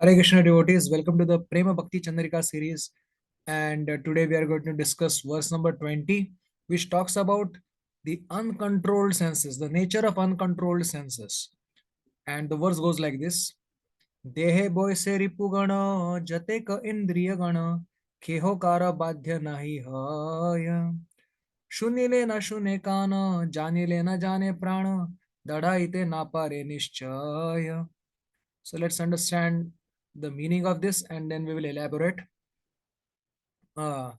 Hare Krishna devotees, welcome to the Prema Bhakti Chandrika series. And today we are going to discuss verse number 20, which talks about the uncontrolled senses, the nature of uncontrolled senses. And the verse goes like this: Dehe boy se ripu gana, jate ka indriya gana, keho kara badhya nahi haya. Shunile na shune kana, janile na jane prana, dadaite na pare nischaya. So let's understand the meaning of this and then we will elaborate. Uh,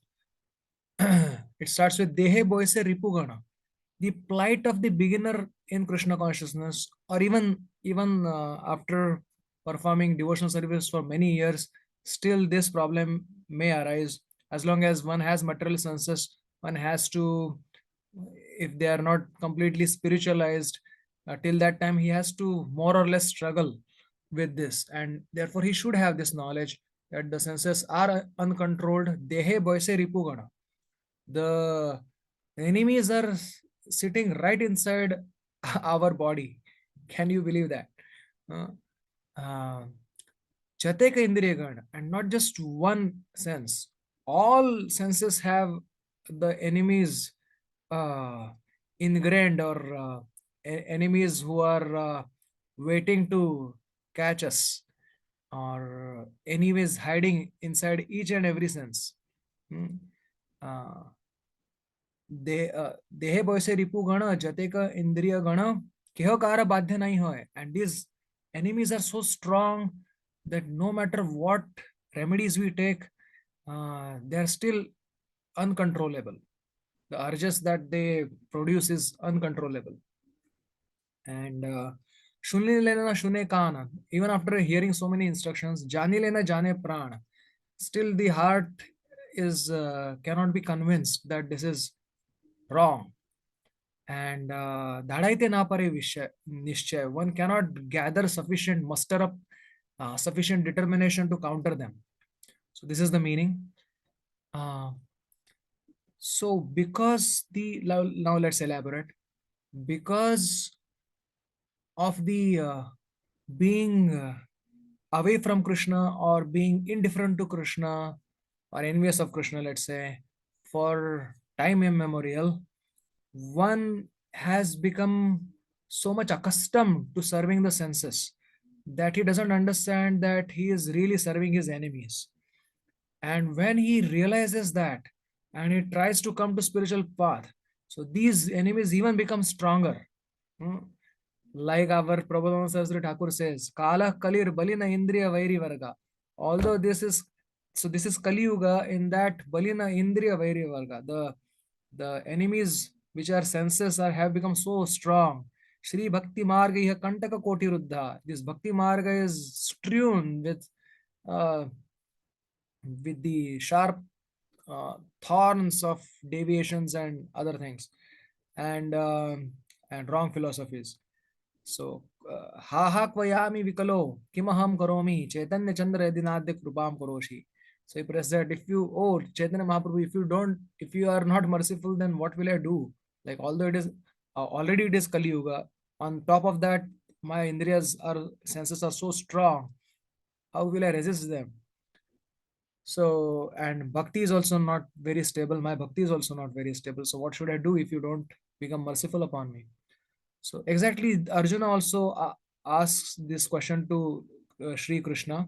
it starts with Dehe Boise Ripugana, the plight of the beginner in Krishna consciousness, or even after performing devotional service for many years, still this problem may arise. As long as one has material senses, one has to, if they are not completely spiritualized, till that time he has to more or less struggle with this, and therefore he should have this knowledge that the senses are uncontrolled. Dehe boise ripugana, the enemies are sitting right inside our body. Can you believe that? uh, uh, Chateka indriyagana, and not just one sense. All senses have the enemies uh, ingrained, or enemies who are waiting to catch us, or anyways hiding inside each and every sense. Hmm. Uh, देहे boise ripu gana jate ka indriya gana keho kara badhya nahi hoy. And these enemies are so strong that no matter what remedies we take, they are still uncontrollable. The urges that they produce is uncontrollable. And shunni lena shune kana, even after hearing so many instructions, jani lena jane prana, still the heart is cannot be convinced that this is wrong. And dhadaite na pare nishchay, one cannot gather sufficient, muster up sufficient determination to counter them. So this is the meaning. uh, so because the now let's elaborate. Because of the being away from Krishna, or being indifferent to Krishna, or envious of Krishna, let's say, for time immemorial, one has become so much accustomed to serving the senses that he doesn't understand that he is really serving his enemies. And when he realizes that and he tries to come to spiritual path, so these enemies even become stronger. Hmm. Like our Prabhupada Saraswati Thakur says, Kala Kalir Balina Indriya Vairi Varga. Although this is Kali Yuga, in that Balina Indriya Vairi Varga, the enemies which are senses have become so strong. Shri Bhakti Marga iha Kantaka Koti Ruddha. This Bhakti Marga is strewn uh, with the sharp thorns of deviations and other things, and wrong philosophies. So, ha ha kvayami vikalo kimaham karomi chaitanya chandra yadinadya krupam karoshi. So he pressed that, if you, oh Chaitanya Mahaprabhu, if you are not merciful, then what will I do? Like, although it is already it is Kali Yuga, on top of that, my indriyas are senses are so strong. How will I resist them? So, and bhakti is also not very stable. My bhakti is also not very stable. So, what should I do if you don't become merciful upon me? So, exactly, Arjuna also asks this question to Sri Krishna,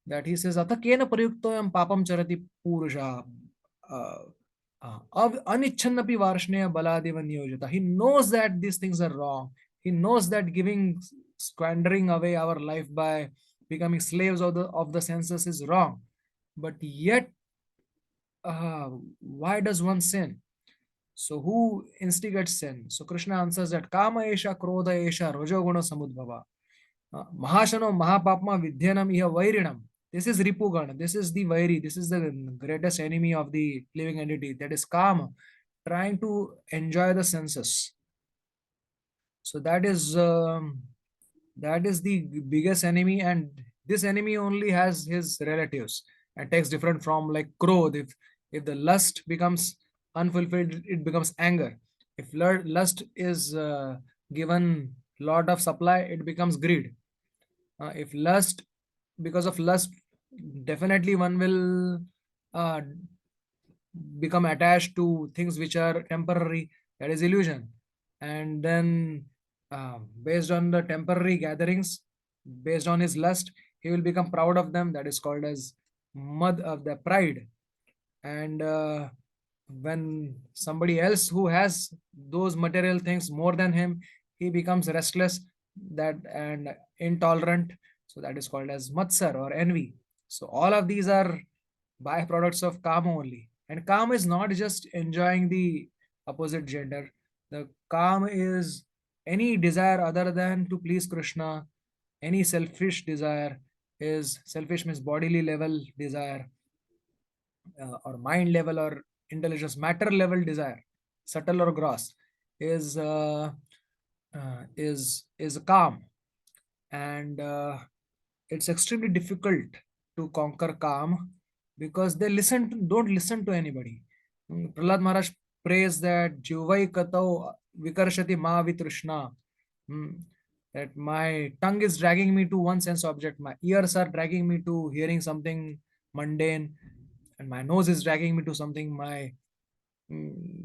that he says, Atha kena prayuktoyam papam charati purusha anichannapi varshneya baladeva niyojata. He knows that these things are wrong. He knows that squandering away our life by becoming slaves of the senses is wrong. But yet, why does one sin? So who instigates sin? So Krishna answers that Kama Esha Krodha Esha Rajoguna Samudbhava. Mahashano Mahapapma Vidyanam Iha Vairinam. This is Ripugana. This is the Vairi. This is the greatest enemy of the living entity. That is Kama, trying to enjoy the senses. So that is the biggest enemy, and this enemy only has his relatives and takes different from, like growth. If the lust becomes unfulfilled, it becomes anger. If lust is given lot of supply, it becomes greed. If lust because of lust, definitely one will uh, become attached to things which are temporary. That is illusion. And then, based on the temporary gatherings, based on his lust, he will become proud of them. That is called as mud of the pride. And when somebody else who has those material things more than him, he becomes restless, that and intolerant. So that is called as matsar or envy. So all of these are byproducts of kama only. And kama is not just enjoying the opposite gender. The kama is any desire other than to please Krishna. Any selfish desire is selfish means bodily level desire, or mind level or intelligence matter level desire, subtle or gross, is is calm. And it's extremely difficult to conquer calm because they don't listen to anybody. Prahlad Maharaj prays that Jivai Katau Vikarshati Ma Vitrishna. Mm, that my tongue is dragging me to one sense object, my ears are dragging me to hearing something mundane, and my nose is dragging me to something, my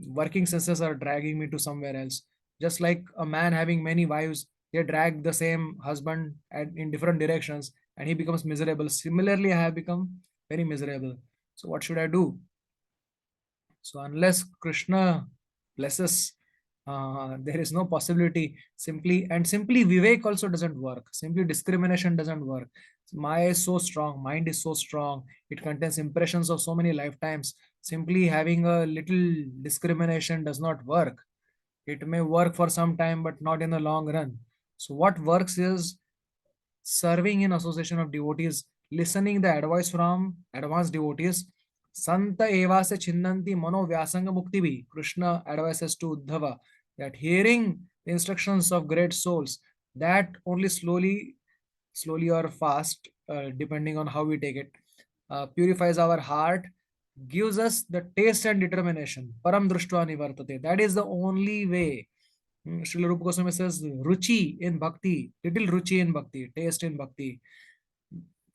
working senses are dragging me to somewhere else. Just like a man having many wives, they drag the same husband in different directions and he becomes miserable. Similarly, I have become very miserable. So, what should I do? So, unless Krishna blesses, there is no possibility. Simply Vivek also doesn't work. Simply discrimination doesn't work. Maya is so strong, mind is so strong, it contains impressions of so many lifetimes. Simply having a little discrimination does not work. It may work for some time, but not in the long run. So, what works is serving in association of devotees, listening the advice from advanced devotees. Santa eva se chinnanti mano vyasanga mukti bhi. Krishna advises to Uddhava that hearing the instructions of great souls, that only slowly or fast, depending on how we take it, purifies our heart, gives us the taste and determination. Param društva nivartate. That is the only way. Srila Rupa Goswami says, ruchi in bhakti, little ruchi in bhakti, taste in bhakti.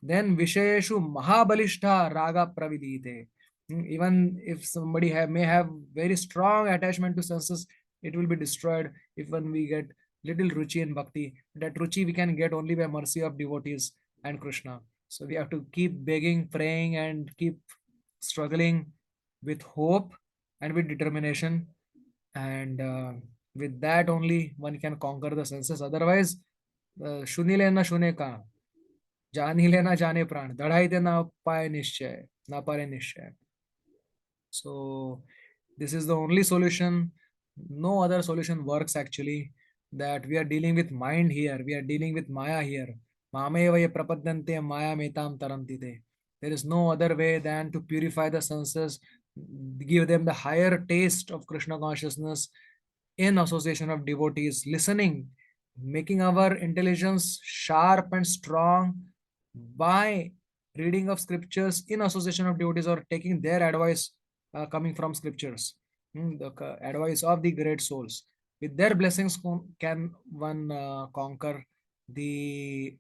Then Vishayeshu Mahabalishta Raga Pravidite. Even if somebody may have very strong attachment to senses, it will be destroyed if when we get little ruchi in bhakti. That ruchi we can get only by mercy of devotees and Krishna. So we have to keep begging, praying, and keep struggling with hope and with determination. And with that only one can conquer the senses. Otherwise, shunile na shune ka, जान ही लेना जाने प्राण, दढ़ाई दे ना पाए निश्चय, ना पारे निश्चय. So this is the only solution. No other solution works actually. That we are dealing with mind here. We are dealing with Maya here. Mameva ye prapadyante Maya metam tarantite. There is no other way than to purify the senses, give them the higher taste of Krishna consciousness in association of devotees, listening, making our intelligence sharp and strong by reading of scriptures in association of devotees or taking their advice, coming from scriptures, the advice of the great souls. With their blessings, can one conquer the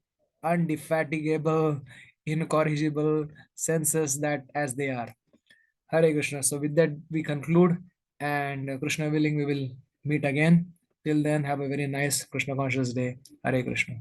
undefatigable, incorrigible senses that as they are. Hare Krishna. So with that we conclude, and Krishna willing, we will meet again. Till then, have a very nice Krishna conscious day. Hare Krishna.